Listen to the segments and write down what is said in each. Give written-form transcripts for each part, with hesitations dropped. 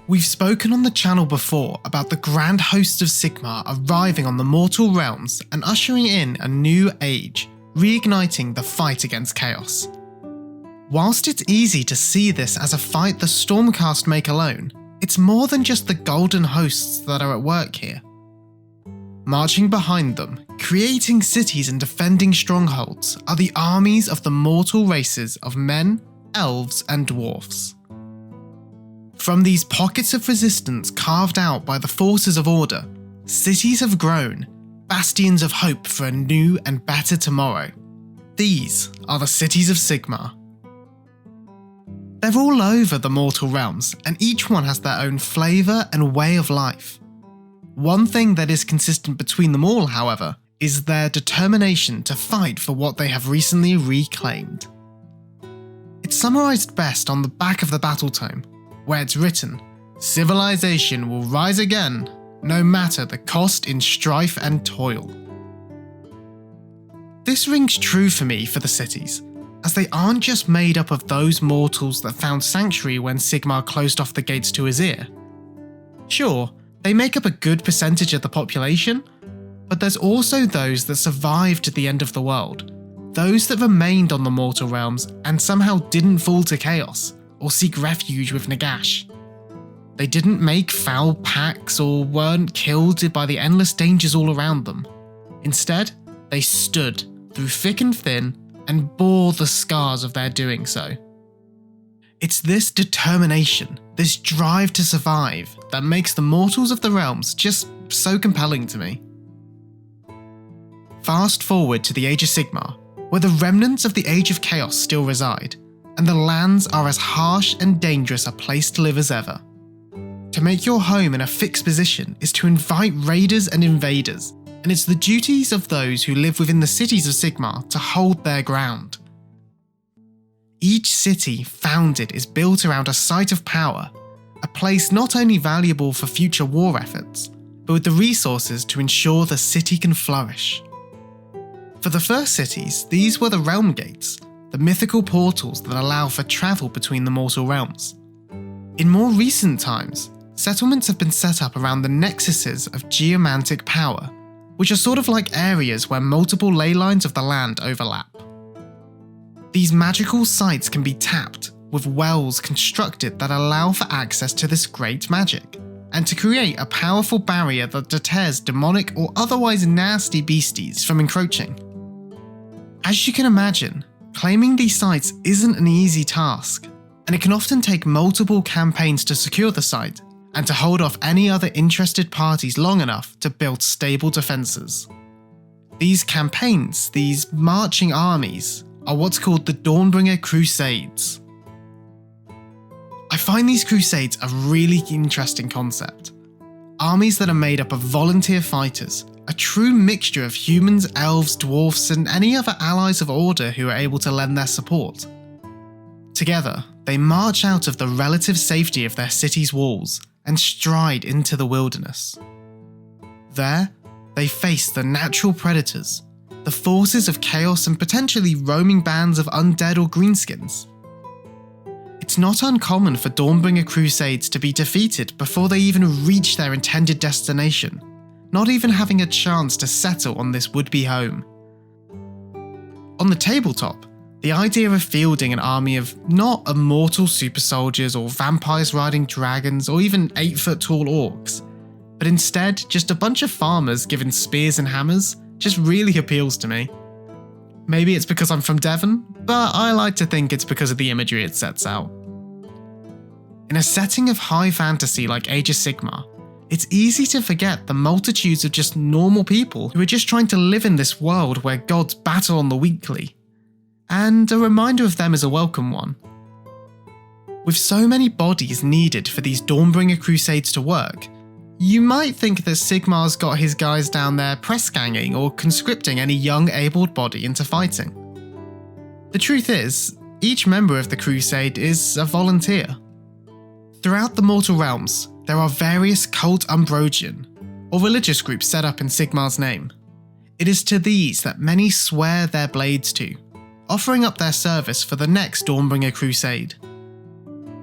We've spoken on the channel before about the Grand Hosts of Sigmar arriving on the mortal realms and ushering in a new age, reigniting the fight against chaos. Whilst it's easy to see this as a fight the Stormcast make alone, it's more than just the Golden Hosts that are at work here. Marching behind them, creating cities and defending strongholds are the armies of the mortal races of men, elves and dwarfs. From these pockets of resistance carved out by the forces of order, cities have grown, bastions of hope for a new and better tomorrow. These are the Cities of Sigmar. They're all over the mortal realms, and each one has their own flavour and way of life. One thing that is consistent between them all, however, is their determination to fight for what they have recently reclaimed. It's summarised best on the back of the battletome, where it's written, "Civilization will rise again, no matter the cost in strife and toil." This rings true for me for the cities, as they aren't just made up of those mortals that found sanctuary when Sigmar closed off the gates to Azir. Sure, they make up a good percentage of the population, but there's also those that survived the end of the world, those that remained on the mortal realms and somehow didn't fall to chaos or seek refuge with Nagash. They didn't make foul pacts or weren't killed by the endless dangers all around them. Instead, they stood through thick and thin and bore the scars of their doing so. It's this determination, this drive to survive, that makes the mortals of the realms just so compelling to me. Fast forward to the Age of Sigmar, where the remnants of the Age of Chaos still reside, and the lands are as harsh and dangerous a place to live as ever. To make your home in a fixed position is to invite raiders and invaders, and it's the duties of those who live within the Cities of Sigmar to hold their ground. Each city founded is built around a site of power, a place not only valuable for future war efforts, but with the resources to ensure the city can flourish. For the first cities, these were the Realm Gates, the mythical portals that allow for travel between the mortal realms. In more recent times, settlements have been set up around the nexuses of geomantic power, which are sort of like areas where multiple ley lines of the land overlap. These magical sites can be tapped, with wells constructed that allow for access to this great magic, and to create a powerful barrier that deters demonic or otherwise nasty beasties from encroaching. As you can imagine, claiming these sites isn't an easy task, and it can often take multiple campaigns to secure the site, and to hold off any other interested parties long enough to build stable defences. These campaigns, these marching armies, are what's called the Dawnbringer Crusades. I find these crusades a really interesting concept. Armies that are made up of volunteer fighters, a true mixture of humans, elves, dwarfs and any other allies of order who are able to lend their support. Together, they march out of the relative safety of their city's walls and stride into the wilderness. There, they face the natural predators, the forces of chaos and potentially roaming bands of undead or greenskins. It's not uncommon for Dawnbringer Crusades to be defeated before they even reach their intended destination, not even having a chance to settle on this would-be home. On the tabletop, the idea of fielding an army of not immortal super soldiers or vampires riding dragons or even 8-foot-tall orcs, but instead just a bunch of farmers given spears and hammers just really appeals to me. Maybe it's because I'm from Devon, but I like to think it's because of the imagery it sets out. In a setting of high fantasy like Age of Sigmar, it's easy to forget the multitudes of just normal people who are just trying to live in this world where gods battle on the weekly. And a reminder of them is a welcome one. With so many bodies needed for these Dawnbringer Crusades to work, you might think that Sigmar's got his guys down there press-ganging or conscripting any young abled body into fighting. The truth is, each member of the crusade is a volunteer. Throughout the mortal realms, there are various cult Ambrosian, or religious groups set up in Sigmar's name. It is to these that many swear their blades to, offering up their service for the next Dawnbringer Crusade.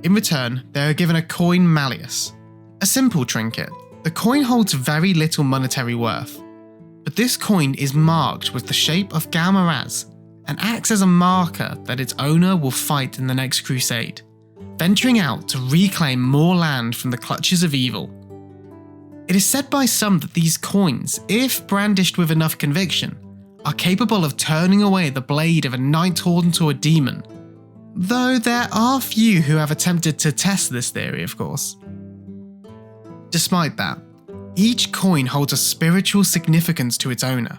In return, they are given a coin malleus. A simple trinket, the coin holds very little monetary worth, but this coin is marked with the shape of Galmaraz and acts as a marker that its owner will fight in the next crusade, venturing out to reclaim more land from the clutches of evil. It is said by some that these coins, if brandished with enough conviction, are capable of turning away the blade of a night haunt or a demon, though there are few who have attempted to test this theory, of course. Despite that, each coin holds a spiritual significance to its owner,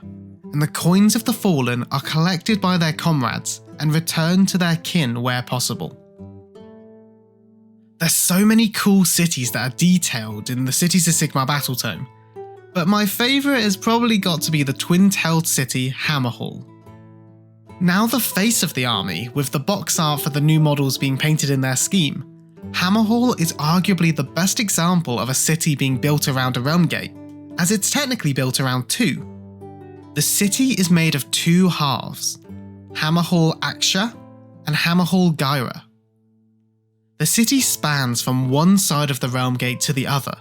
and the coins of the fallen are collected by their comrades and returned to their kin where possible. There's so many cool cities that are detailed in the Cities of Sigmar battletome, but my favourite has probably got to be the twin-tailed city Hammerhall. Now the face of the army, with the box art for the new models being painted in their scheme, Hammerhall is arguably the best example of a city being built around a realm gate, as it's technically built around two. The city is made of two halves, Hammerhall Aksha and Hammerhall Gyra. The city spans from one side of the realm gate to the other,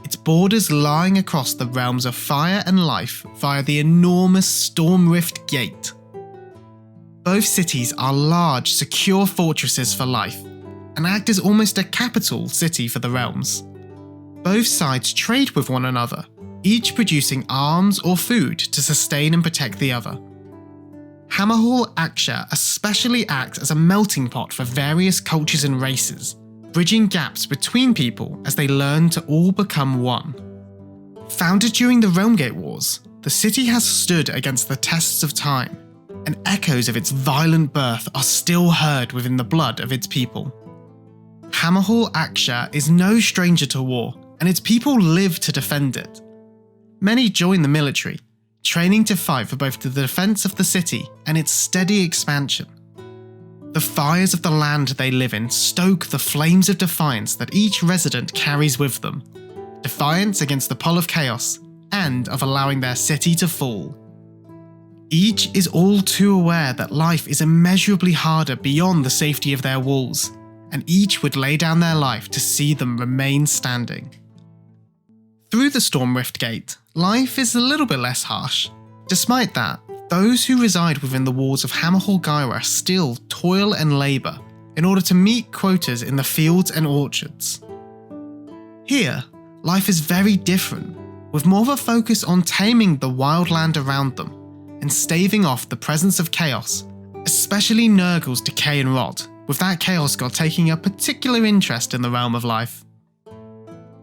its borders lying across the realms of fire and life via the enormous Stormrift Gate. Both cities are large, secure fortresses for life, and act as almost a capital city for the realms. Both sides trade with one another, each producing arms or food to sustain and protect the other. Hammerhall Aksha especially acts as a melting pot for various cultures and races, bridging gaps between people as they learn to all become one. Founded during the Realmgate Wars, the city has stood against the tests of time, and echoes of its violent birth are still heard within the blood of its people. Hammerhall Aksha is no stranger to war, and its people live to defend it. Many join the military, training to fight for both the defence of the city and its steady expansion. The fires of the land they live in stoke the flames of defiance that each resident carries with them, defiance against the pull of chaos, and of allowing their city to fall. Each is all too aware that life is immeasurably harder beyond the safety of their walls, and each would lay down their life to see them remain standing. Through the Stormrift Gate, life is a little bit less harsh. Despite that, those who reside within the walls of Hammerhall Gyra still toil and labour in order to meet quotas in the fields and orchards. Here, life is very different, with more of a focus on taming the wild land around them and staving off the presence of chaos, especially Nurgle's decay and rot, with that chaos god taking a particular interest in the realm of life.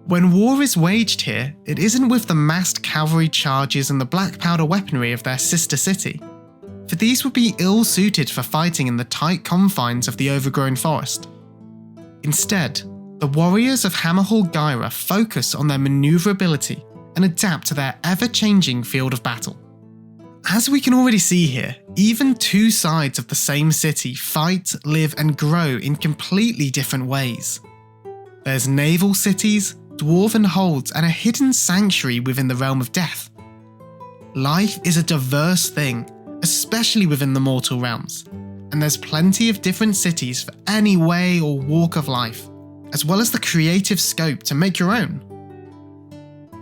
When war is waged here, it isn't with the massed cavalry charges and the black powder weaponry of their sister city, for these would be ill-suited for fighting in the tight confines of the overgrown forest. Instead, the warriors of Hammerhall Gyra focus on their manoeuvrability and adapt to their ever-changing field of battle. As we can already see here, even two sides of the same city fight, live and grow in completely different ways. There's naval cities, dwarven holds, and a hidden sanctuary within the realm of death. Life is a diverse thing, especially within the mortal realms, and there's plenty of different cities for any way or walk of life, as well as the creative scope to make your own.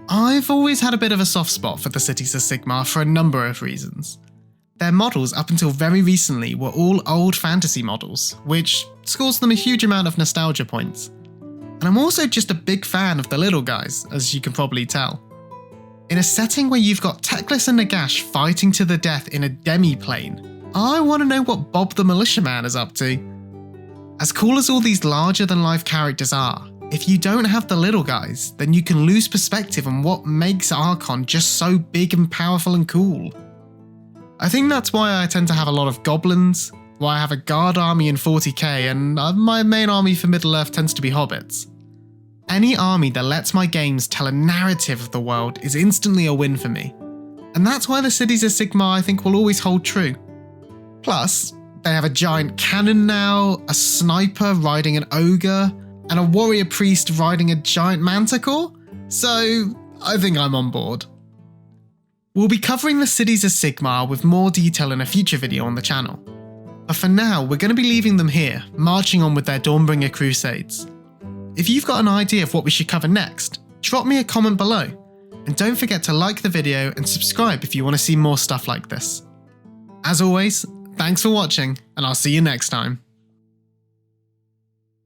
I've always had a bit of a soft spot for the Cities of Sigmar for a number of reasons. Their models up until very recently were all old fantasy models, which scores them a huge amount of nostalgia points. And I'm also just a big fan of the little guys, as you can probably tell. In a setting where you've got Teclis and Nagash fighting to the death in a demi-plane, I want to know what Bob the Militiaman is up to. As cool as all these larger-than-life characters are, if you don't have the little guys, then you can lose perspective on what makes Archon just so big and powerful and cool. I think that's why I tend to have a lot of goblins, why I have a guard army in 40k, and my main army for Middle-earth tends to be hobbits. Any army that lets my games tell a narrative of the world is instantly a win for me, and that's why the Cities of Sigmar I think will always hold true. Plus, they have a giant cannon now, a sniper riding an ogre, and a warrior priest riding a giant manticore, so I think I'm on board. We'll be covering the Cities of Sigmar with more detail in a future video on the channel. but for now we're going to be leaving them here, marching on with their Dawnbringer Crusades. If you've got an idea of what we should cover next, drop me a comment below, and don't forget to like the video and subscribe if you want to see more stuff like this. As always, thanks for watching, and I'll see you next time.